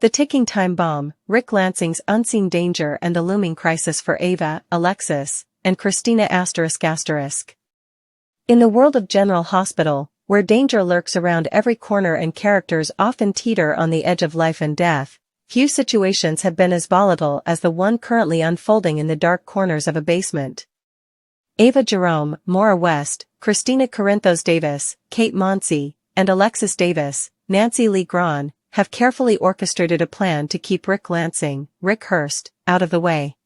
The ticking time bomb, Rick Lansing's unseen danger and the looming crisis for Ava, Alexis, and Christina ***. In the world of General Hospital, where danger lurks around every corner and characters often teeter on the edge of life and death, few situations have been as volatile as the one currently unfolding in the dark corners of a basement. Ava Jerome, Maura West, Christina Corinthos Davis, Kate Monsey, and Alexis Davis, Nancy Lee Grahn, have carefully orchestrated a plan to keep Rick Lansing, Rick Hurst, out of the way.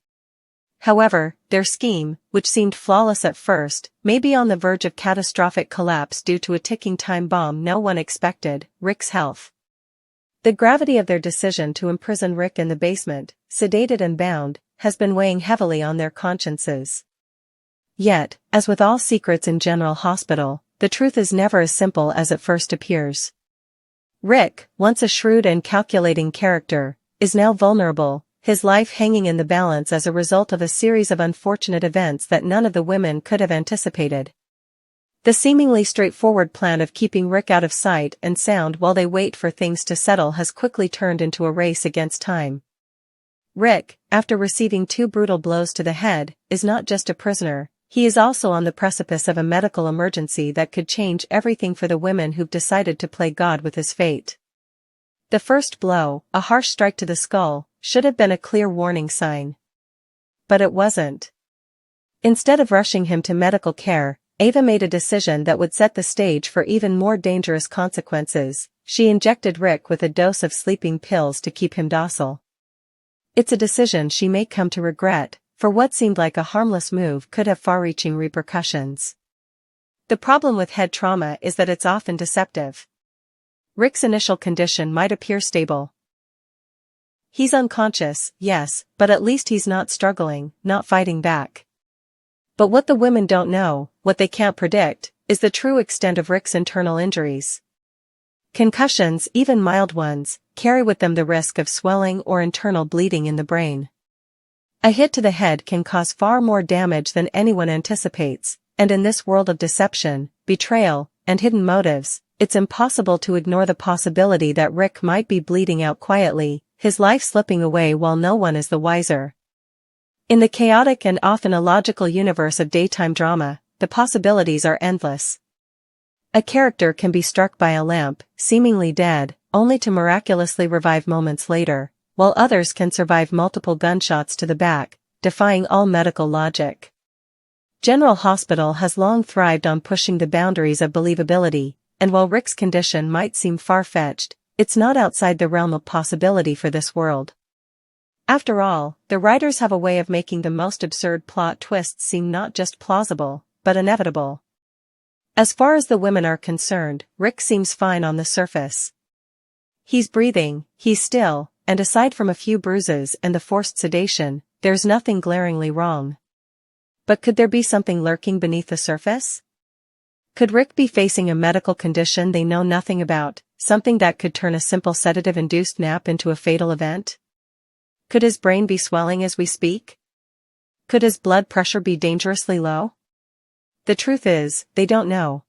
However, their scheme, which seemed flawless at first, may be on the verge of catastrophic collapse due to a ticking time bomb no one expected: Rick's health. The gravity of their decision to imprison Rick in the basement, sedated and bound, has been weighing heavily on their consciences. Yet, as with all secrets in General Hospital, the truth is never as simple as it first appears. Rick, once a shrewd and calculating character, is now vulnerable, his life hanging in the balance as a result of a series of unfortunate events that none of the women could have anticipated. The seemingly straightforward plan of keeping Rick out of sight and sound while they wait for things to settle has quickly turned into a race against time. Rick, after receiving 2 brutal blows to the head, is not just a prisoner, he is also on the precipice of a medical emergency that could change everything for the women who've decided to play God with his fate. The first blow, a harsh strike to the skull, should have been a clear warning sign. But it wasn't. Instead of rushing him to medical care, Ava made a decision that would set the stage for even more dangerous consequences. She injected Rick with a dose of sleeping pills to keep him docile. It's a decision she may come to regret, for what seemed like a harmless move could have far-reaching repercussions. The problem with head trauma is that it's often deceptive. Rick's initial condition might appear stable. He's unconscious, yes, but at least he's not struggling, not fighting back. But what the women don't know, what they can't predict, is the true extent of Rick's internal injuries. Concussions, even mild ones, carry with them the risk of swelling or internal bleeding in the brain. A hit to the head can cause far more damage than anyone anticipates, and in this world of deception, betrayal, and hidden motives, it's impossible to ignore the possibility that Rick might be bleeding out quietly, his life slipping away while no one is the wiser. In the chaotic and often illogical universe of daytime drama, the possibilities are endless. A character can be struck by a lamp, seemingly dead, only to miraculously revive moments later, while others can survive multiple gunshots to the back, defying all medical logic. General Hospital has long thrived on pushing the boundaries of believability, and while Rick's condition might seem far-fetched, it's not outside the realm of possibility for this world. After all, the writers have a way of making the most absurd plot twists seem not just plausible, but inevitable. As far as the women are concerned, Rick seems fine on the surface. He's breathing, he's still, and aside from a few bruises and the forced sedation, there's nothing glaringly wrong. But could there be something lurking beneath the surface? Could Rick be facing a medical condition they know nothing about, something that could turn a simple sedative-induced nap into a fatal event? Could his brain be swelling as we speak? Could his blood pressure be dangerously low? The truth is, they don't know.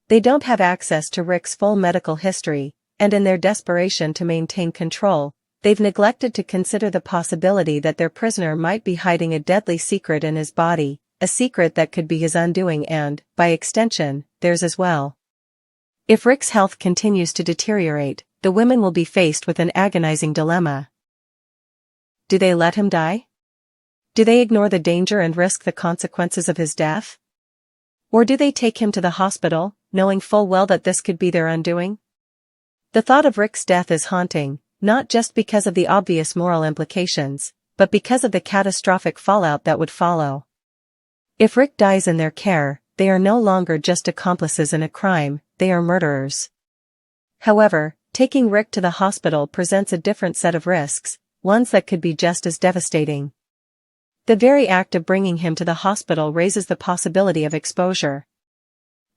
They don't have access to Rick's full medical history, and in their desperation to maintain control, they've neglected to consider the possibility that their prisoner might be hiding a deadly secret in his body, a secret that could be his undoing and, by extension, theirs as well. If Rick's health continues to deteriorate, the women will be faced with an agonizing dilemma. Do they let him die? Do they ignore the danger and risk the consequences of his death? Or do they take him to the hospital, knowing full well that this could be their undoing? The thought of Rick's death is haunting, not just because of the obvious moral implications, but because of the catastrophic fallout that would follow. If Rick dies in their care, they are no longer just accomplices in a crime, they are murderers. However, taking Rick to the hospital presents a different set of risks, ones that could be just as devastating. The very act of bringing him to the hospital raises the possibility of exposure.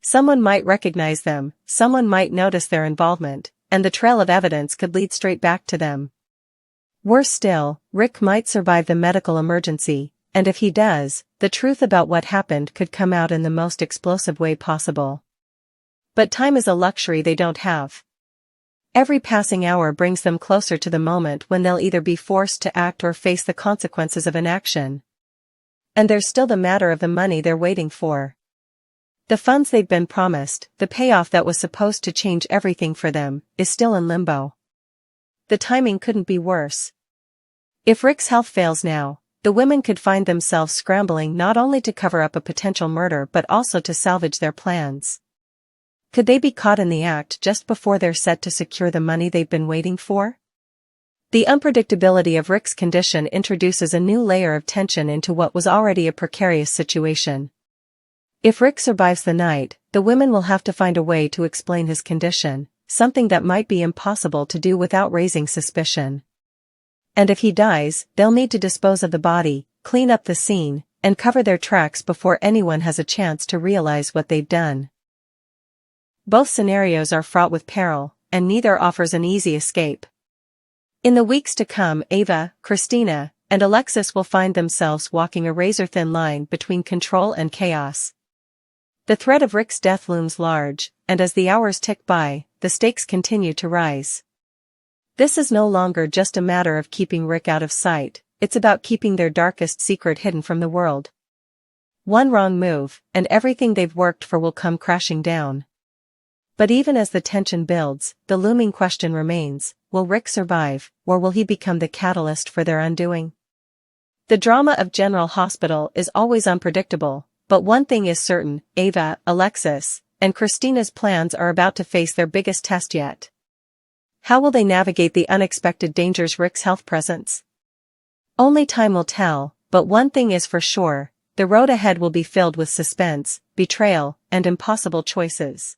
Someone might recognize them, someone might notice their involvement, and the trail of evidence could lead straight back to them. Worse still, Rick might survive the medical emergency, and if he does, the truth about what happened could come out in the most explosive way possible. But time is a luxury they don't have. Every passing hour brings them closer to the moment when they'll either be forced to act or face the consequences of inaction. And there's still the matter of the money they're waiting for. The funds they've been promised, the payoff that was supposed to change everything for them, is still in limbo. The timing couldn't be worse. If Rick's health fails now, the women could find themselves scrambling not only to cover up a potential murder but also to salvage their plans. Could they be caught in the act just before they're set to secure the money they've been waiting for? The unpredictability of Rick's condition introduces a new layer of tension into what was already a precarious situation. If Rick survives the night, the women will have to find a way to explain his condition, something that might be impossible to do without raising suspicion. And if he dies, they'll need to dispose of the body, clean up the scene, and cover their tracks before anyone has a chance to realize what they've done. Both scenarios are fraught with peril, and neither offers an easy escape. In the weeks to come, Ava, Christina, and Alexis will find themselves walking a razor-thin line between control and chaos. The threat of Rick's death looms large, and as the hours tick by, the stakes continue to rise. This is no longer just a matter of keeping Rick out of sight, it's about keeping their darkest secret hidden from the world. One wrong move, and everything they've worked for will come crashing down. But even as the tension builds, the looming question remains, will Rick survive, or will he become the catalyst for their undoing? The drama of General Hospital is always unpredictable, but one thing is certain, Ava, Alexis, and Christina's plans are about to face their biggest test yet. How will they navigate the unexpected dangers Rick's health presents? Only time will tell, but one thing is for sure, the road ahead will be filled with suspense, betrayal, and impossible choices.